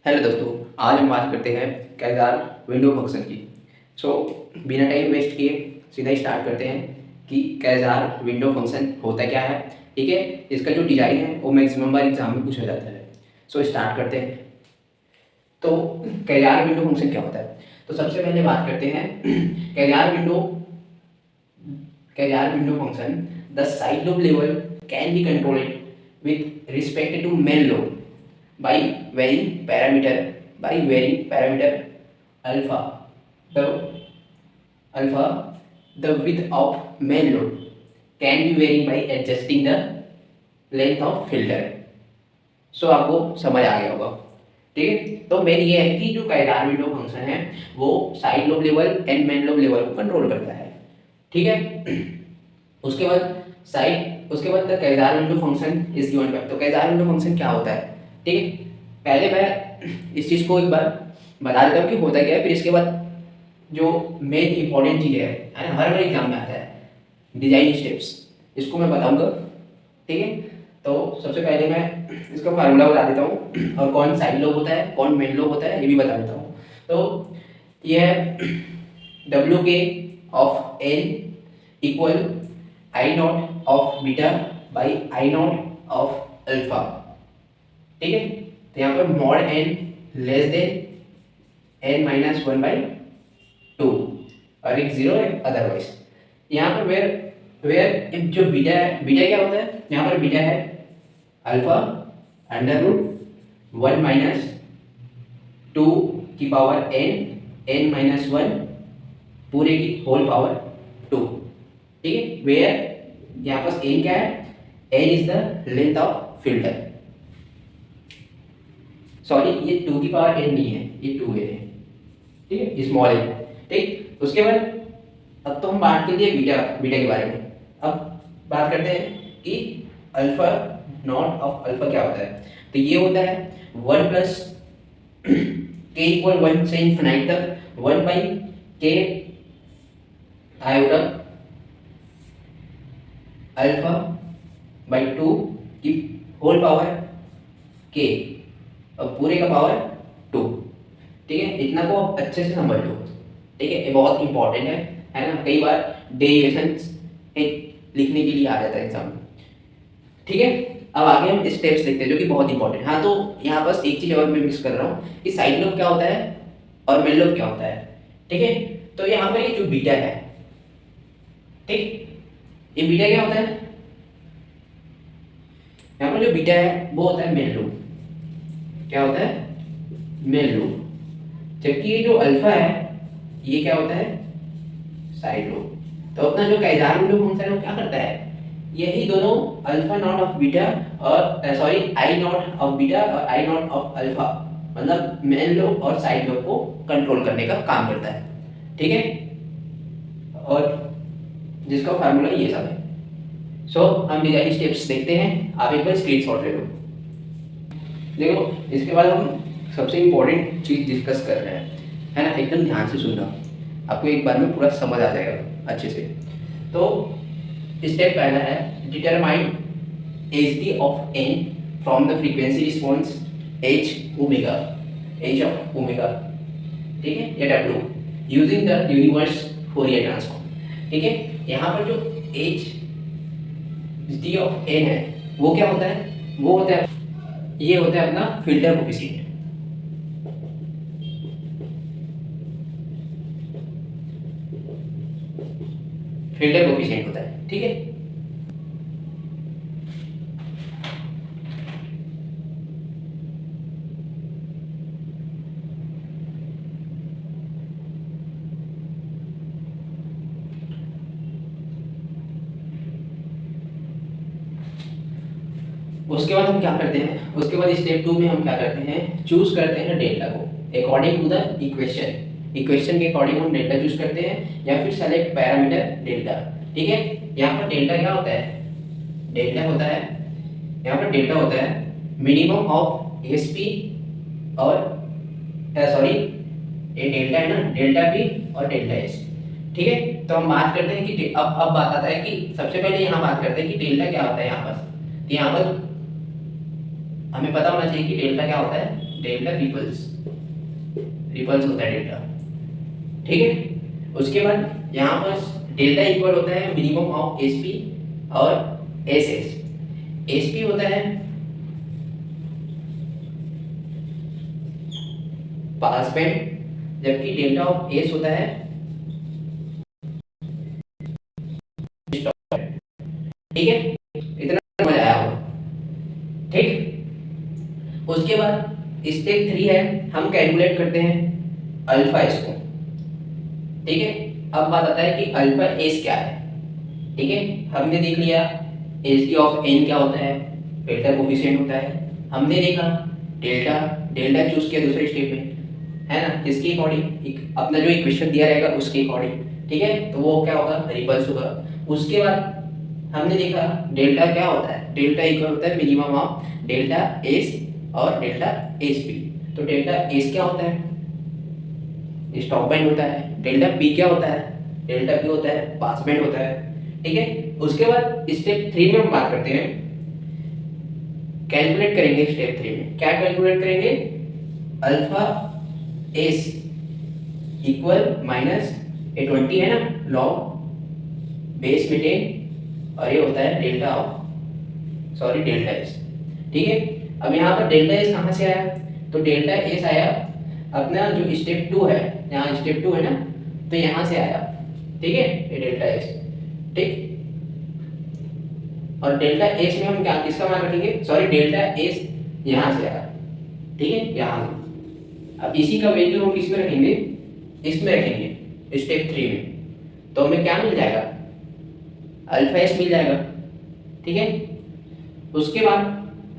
Hello दोस्तों, आज हम बात करते हैं कैजार विंडो फंक्शन की। बिना टाइम वेस्ट किए सीधा स्टार्ट करते हैं कि कैजार विंडो फंक्शन होता क्या है। ठीक है, इसका जो डिज़ाइन है वो मैक्सिमम बार एग्जाम में पूछा जाता है। स्टार्ट करते हैं। तो कैजार विंडो फंक्शन क्या होता है? तो सबसे पहले बात करते हैं Kaiser window Kaiser window function. The side lobe level can be controlled with respect to main lobe by varying parameter alpha. The alpha, the width of main lobe can be varied by adjusting the length of filter. आपको समझ आ गया होगा। ठीक है, तो main ये है कि जो कैजार विंडो फंक्शन है वो side lobe level and main lobe level को कंट्रोल करता है। ठीक है, उसके बाद the Kaiser window function is given by. तो कैजार विंडो फंक्शन क्या होता है? ठीक है, पहले मैं इस चीज़ को एक बार बता देता हूँ कि होता क्या है, फिर इसके बाद जो मेन इंपॉर्टेंट चीज़ है ना, हर बार एग्जाम में आता है, डिजाइन स्टेप्स, इसको मैं बताऊंगा। ठीक है, तो सबसे पहले मैं इसका फार्मूला बता देता हूँ और कौन साइड लोब होता है कौन मेन लोब होता है ये भी बता देता हूँ। तो ये है W K of n equal I naught of beta by I naught of alpha. ठीक है, तो यहाँ पर mod n less than n minus one by two और एक जीरो है अदरवाइज। यहाँ पर वेयर वेयर जो बीटा है, बीटा क्या होता है? यहाँ पर बीटा है alpha under root one minus two की पावर एन माइनस वन पूरे की होल पावर टू। ठीक है, वेयर यहाँ पर एन क्या है? N is the length of filter. Sorry, ये टू की पावर एन नहीं है, ये टू है। ठीक है, स्मॉल एन। ठीक, उसके बाद अब तो हम बात कर लिए बीटा बीटा के बारे में। अब बात करते हैं कि अल्फा नॉट ऑफ अल्फा क्या होता है। तो ये होता है वन प्लस के इक्वल वन से इन्फिनाइट तक वन बाई के आयोटा अल्फा बाई टू की होल पावर के और पूरे का पावर टू। ठीक है, इतना को आप अच्छे से समझ लो। ठीक है, ये बहुत इंपॉर्टेंट है ना, कई बार डेरिवेशंस लिखने के लिए आ जाता है एग्जाम में। ठीक है, अब आगे हम स्टेप्स देखते हैं जो कि बहुत इंपॉर्टेंट। हाँ, तो यहाँ पर एक चीज़ और मैं मिक्स कर रहा हूँ कि साइड लोब क्या होता है और मेन लोब क्या होता है। ठीक है, तो यहाँ पर ये जो बीटा है, ठीक, ये बीटा क्या होता है? यहाँ पर जो बीटा है वो होता है मेन लोब। क्या होता है? Main lobe. जबकि ये जो अल्फा है ये क्या होता है? Side lobe. तो अपना जो कैजार विंडो फंक्शन है वो क्या करता है? यही दोनों अल्फा नॉट ऑफ बीटा और sorry I naught of beta और आई नॉट ऑफ अल्फा, मतलब मेन लोब और साइड लोब को कंट्रोल करने का काम करता है। ठीक है, और जिसका फार्मूला ये सब है। हम डिजाइन स्टेप्स देखते हैं, आप एक बार स्क्रीनशॉट ले लो। देखो, इसके बाद हम सबसे इंपॉर्टेंट चीज डिस्कस कर रहे हैं, है ना, एकदम ध्यान से सुनना, आपको एक बार में पूरा समझ आ जाएगा अच्छे से। तो स्टेप पहला है determine H D of N from the frequency response H omega, H of omega, ठीक है, या W, using the universe Fourier transform. ठीक है, यहाँ पर जो एच डी ऑफ एन है वो क्या होता है? वो होता है, ये होता है अपना फिल्टर कोफिशिएंट। फिल्टर कोफिशिएंट होता है। ठीक है, उसके बाद हम क्या करते हैं? उसके बाद स्टेप टू में हम क्या करते हैं? चूज करते हैं डेल्टा को अकॉर्डिंग टू द इक्वेशन के अकॉर्डिंग हम डेल्टा चूज करते हैं या फिर सेलेक्ट पैरामीटर डेल्टा। ठीक है, यहाँ पर डेल्टा क्या होता है? डेल्टा होता है, यहाँ पर डेल्टा होता है मिनिमम ऑफ एसपी और सॉरी, ये डेल्टा है ना, डेल्टा पी और डेल्टा एस। ठीक है, तो हम बात करते हैं कि अब बात आता है कि सबसे पहले यहाँ बात करते हैं कि डेल्टा क्या होता है। यहाँ पर तो यहाँ पर हमें पता होना चाहिए कि डेल्टा क्या होता है। डेल्टा रिपल्स, रिपल्स होता है डेल्टा, ठीक है। उसके बाद यहाँ पर डेल्टा इक्वल होता है मिनिमम ऑफ एस पी और एस एस। एस पी होता है पास बैंड, जबकि डेल्टा ऑफ एस होता है स्टॉप बैंड, ठीक है। इतना समझ आया होगा, ठीक। उसके बाद स्टेप 3 है, हम कैलकुलेट करते हैं अल्फा एस को, ठीक है। अब बात आता है कि अल्फा एस क्या है, ठीक है। हमने देख लिया एस डी ऑफ एन क्या होता है, डेल्टा कोफिशिएंट होता है। हमने देखा डेल्टा, डेल्टा चूज किया दूसरे स्टेप में, है ना, किसके अकॉर्डिंग, अपना जो इक्वेशन दिया रहेगा उसके अकॉर्डिंग, ठीक है। तो वो क्या होगा, रिपल्स होगा। उसके बाद हमने देखा डेल्टा क्या होता है, डेल्टा इक्वल होता है मिनिमम ऑफ डेल्टा एस और डेल्टा एस पी। तो डेल्टा एस क्या होता है, स्टॉप बैंड होता है। डेल्टा पी क्या होता है, डेल्टा पी होता है पास बैंड होता है, ठीक है। उसके बाद स्टेप 3 में हम बात करते हैं, कैलकुलेट करेंगे स्टेप 3 में। क्या कैलकुलेट करेंगे, alpha S equal minus A20 है ना, लॉग बेस में 10, और ये होता है delta of, sorry delta S, ठीक है। अब यहाँ पर डेल्टा एस कहाँ से आया, तो डेल्टा एस आया अपना जो स्टेप 2 है, यहाँ स्टेप 2 है ना, तो यहाँ से आया, ठीक है, ये डेल्टा एस, ठीक। और डेल्टा एस में हम क्या किसका मान रखेंगे, सॉरी डेल्टा एस यहाँ से आया, ठीक है, यहाँ से। अब इसी का वैल्यू हम किस में रखेंगे, इसमें रखेंगे स्टेप 3 में, तो हमें क्या मिल जाएगा, अल्फा एस मिल जाएगा, ठीक है। उसके बाद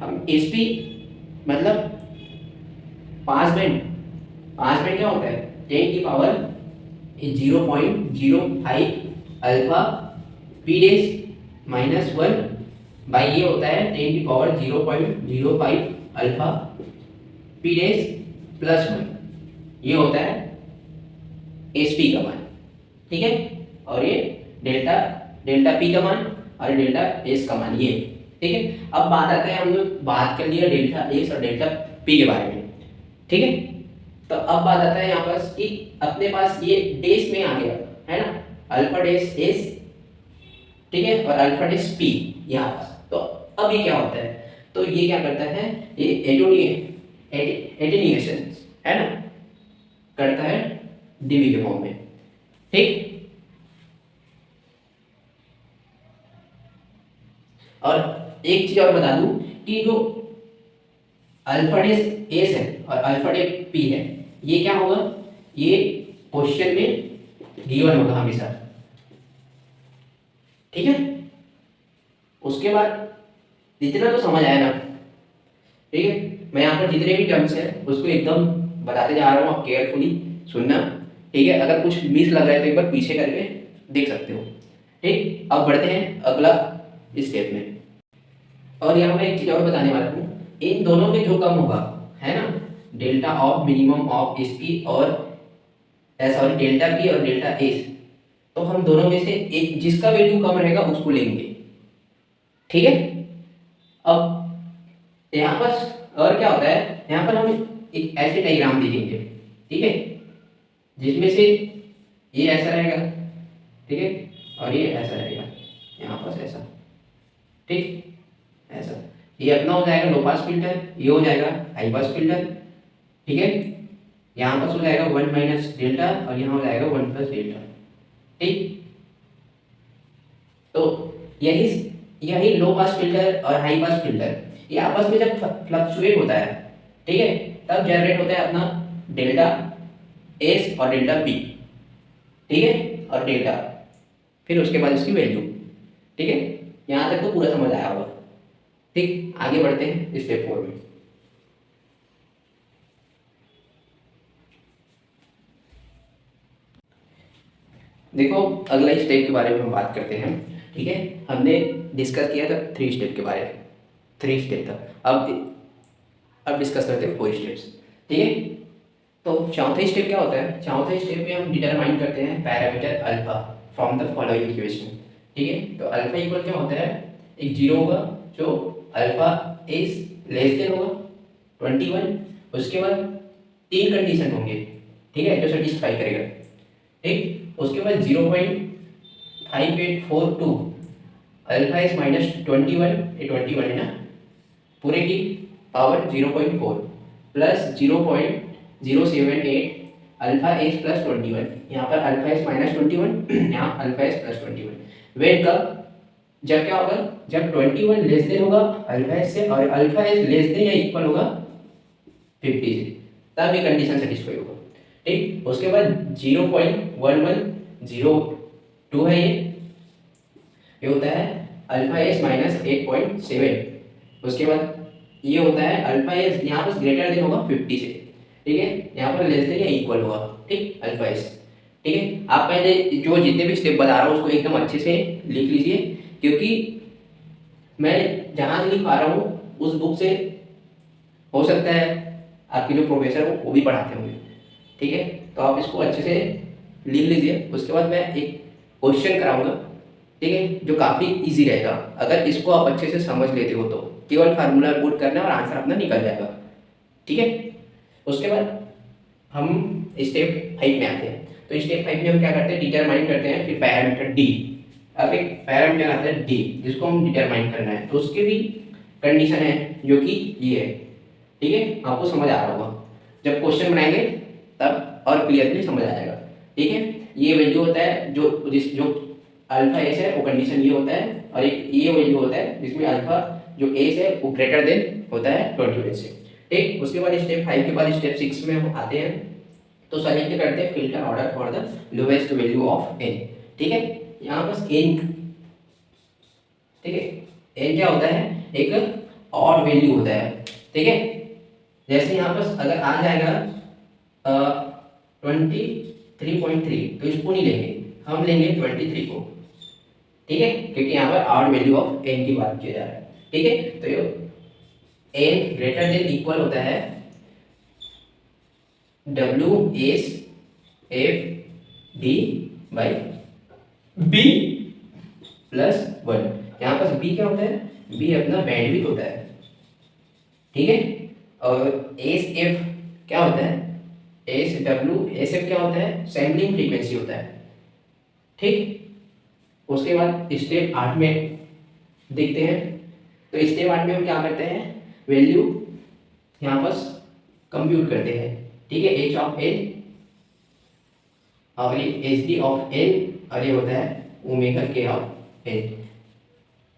हम एस पी मतलब पास बैंड, पास बैंड क्या होता है 10 की पावर 0.05 अल्फा पी डेस माइनस 1 बाई ये होता है 10 की पावर 0.05 अल्फा पी डेस प्लस 1, ये होता है एस पी का मान, ठीक है। और ये डेल्टा, डेल्टा पी का मान और डेल्टा एस का मान, ये, ठीक है। अब बात आते हैं, हम लोग बात कर लिया डेल्टा एस और डेल्टा पी के बारे में, ठीक है। तो अब बात आता है यहाँ पर कि अपने पास ये डेस में आ गया है ना, अल्फा डेस एस, ठीक है, और अल्फा डेस पी यहाँ पास। तो अब ये क्या होता है, तो ये क्या करता है, ये एटेन्यूएशन है ना, करता है डीवी के फॉर्म में, ठीक। और एक चीज और बता दूं कि जो अल्फा डेस एस है और अल्फा डेस पी है, ये क्या होगा, ये क्वेश्चन में गिवन होगा हमेशा, ठीक है। उसके बाद इतना तो समझ आया ना, ठीक है। मैं यहाँ पर जितने भी टर्म्स हैं उसको एकदम बताते जा रहा हूँ, आप केयरफुली सुनना, ठीक है। अगर कुछ मिस लग रहा है तो एक बार पीछे करके देख सकते हो, ठीक। अब बढ़ते हैं अगला स्टेप में, और यहाँ मैं एक चीज और बताने वाला हूँ, इन दोनों में जो कम होगा है ना, delta of minimum of S P और सॉरी डेल्टा पी और डेल्टा एस, तो हम दोनों में से एक जिसका वैल्यू कम रहेगा उसको लेंगे, ठीक है। अब यहाँ पर और क्या होता है, यहाँ पर हम एक ऐसे डायग्राम देखेंगे, ठीक है, जिसमें से ये ऐसा रहेगा, ठीक है, और ये ऐसा रहेगा, यहाँ पर ऐसा, ठीक, ऐसा। ये अपना हो जाएगा लो पास फिल्टर, ये हो जाएगा हाई पास फिल्टर, ठीक है। यहाँ पास हो जाएगा 1 माइनस डेल्टा और यहाँ हो जाएगा 1 प्लस डेल्टा, ठीक। तो यही यही लो पास फिल्टर और हाई पास फिल्टर ये आपस में जब फ्लक्चुएट होता है, ठीक है, तब जनरेट होता है अपना डेल्टा एस और डेल्टा पी, ठीक है, और डेल्टा, फिर उसके बाद उसकी वैल्यू, ठीक है। यहाँ तक तो पूरा समझ आया होगा, ठीक। आगे बढ़ते हैं स्टेप 4 में। देखो अगला स्टेप के बारे में हम बात करते हैं, ठीक है। हमने डिस्कस किया था 3 स्टेप के बारे में, 3 स्टेप था। अब डिस्कस करते हैं 4 स्टेप्स, ठीक है। तो चौथा स्टेप क्या होता है, चौथे स्टेप में हम डिटरमाइन करते हैं parameter alpha from the following equation, ठीक है। तो अल्फा इक्वल क्या होता है, एक जीरो होगा जो अल्फा इज लेस देन होगा 21 उसके बाद 3 कंडीशन होंगे, ठीक है, जो सेटिस्फाई करेगा, ठीक। उसके बाद 0.5842 अल्फा एस माइनस 21, ये 21 है ना, पूरे की power 0.4 plus 0.078 alpha S plus 21, यहाँ पर अल्फा एस माइनस 21, यहाँ अल्फा एस प्लस 21। वेन कब, जब क्या होगा, जब 21 लेस देन होगा अल्फा एस से और अल्फा एस लेस देन या इक्वल होगा 50 से, तब ये कंडीशन सेटिस्फाई होगा, ठीक। उसके बाद 0.1102 है, ये होता है अल्फा एस माइनस 8.7। उसके बाद ये होता है अल्फा एस, यहाँ पर ग्रेटर देन होगा 50 से, ठीक है, यहाँ पर लेस देन या इक्वल होगा, ठीक, अल्फा एस, ठीक है। आप पहले जो जितने भी स्टेप बता रहा हूँ उसको एकदम अच्छे से लिख लीजिए, क्योंकि मैं जहाँ से लिख पा रहा हूँ उस बुक से हो सकता है आपके जो प्रोफेसर हो वो भी पढ़ाते होंगे, ठीक है। तो आप इसको अच्छे से लिख लीजिए। उसके बाद मैं एक क्वेश्चन कराऊंगा, ठीक है, जो काफ़ी इजी रहेगा। अगर इसको आप अच्छे से समझ लेते हो तो केवल फार्मूला पुट करना है और आंसर अपना निकल जाएगा, ठीक है। उसके बाद हम स्टेप 5 में आते हैं। तो स्टेप 5 में हम क्या करते हैं, डिटरमाइन करते हैं फिर पैरामीटर डी। अब एक पैरामीटर आता है डी, जिसको हम डिटरमाइन करना है, तो उसके भी कंडीशन है जो कि ये है, ठीक है। आपको समझ आ रहा होगा, जब क्वेश्चन बनाएंगे तब और क्लियरली समझ आ जाएगा, ठीक है। ये वैल्यू होता है जो अल्फा एस है, वो कंडीशन ये होता है, और एक ये वैल्यू होता है जिसमें अल्फा जो एस है वो ग्रेटर देन होता है 21 से, ठीक। उसके बाद स्टेप 5 के बाद स्टेप 6 में हम आते हैं। तो सेलेक्ट करते हैं filter order for the lowest value of N, ठीक है। यहाँ पर एन, ठीक है, एन क्या होता है, एक ऑड वैल्यू होता है, ठीक है। जैसे यहाँ पर अगर आ जाएगा 23.3, तो इसको नहीं लेंगे, हम लेंगे 23 को, ठीक है, क्योंकि यहाँ पर ऑड वैल्यू ऑफ एन की बात किया जा रहा है, ठीक है। तो एन ग्रेटर देन इक्वल होता है W S F D by B plus 1। यहाँ पर बी क्या होता है, बी अपना बैंडविड्थ होता है, ठीक है। और एस एफ क्या होता है, एस एफ क्या होता है, सैम्पलिंग फ्रीक्वेंसी होता है, ठीक। उसके बाद स्टेप 8 में देखते हैं। तो स्टेप 8 में हम क्या करते हैं, वैल्यू यहाँ पर कंप्यूट करते हैं, ठीक है, एच ऑफ एन और ये एच डी ऑफ एन, और ये होता है ओमेगा के ऑफ एन,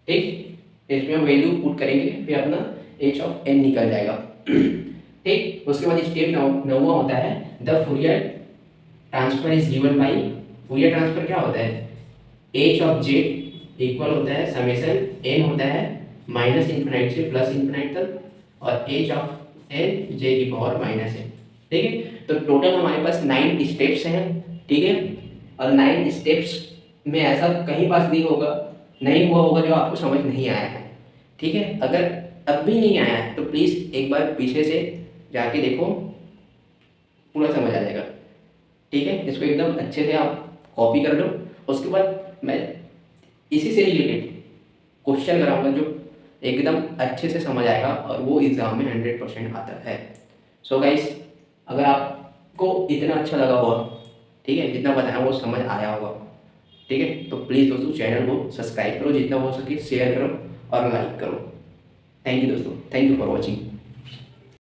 ठीक। इसमें हम वैल्यू पुट करेंगे, फिर अपना एच ऑफ एन निकल जाएगा, ठीक। उसके बाद स्टेप 9 होता है the Fourier transfer is given by. Fourier transfer क्या होता है, एच ऑफ जेड इक्वल होता है समेशन एन होता है माइनस इन्फिनाइट से प्लस इन्फिनाइट तक, और एच ऑफ एन जे की पावर माइनस है, ठीक है। तो टोटल हमारे पास 9 स्टेप्स हैं, ठीक है। और 9 स्टेप्स में ऐसा कहीं पास नहीं हुआ होगा जो आपको समझ नहीं आया है, ठीक है। अगर अब भी नहीं आया है तो प्लीज़ एक बार पीछे से जाके देखो, पूरा समझ आ जाएगा, ठीक है। इसको एकदम अच्छे से आप कॉपी कर लो। उसके बाद मैं इसी से रिलेटेड क्वेश्चन कराऊंगा जो एकदम अच्छे से समझ आएगा और वो एग्ज़ाम में 100% आता है। सो गाइस, अगर आपको इतना अच्छा लगा होगा, ठीक है, जितना बताया वो समझ आया होगा, ठीक है, तो प्लीज़ दोस्तों चैनल को सब्सक्राइब करो, जितना हो सके शेयर करो और लाइक करो। थैंक यू दोस्तों, थैंक यू फॉर वॉचिंग।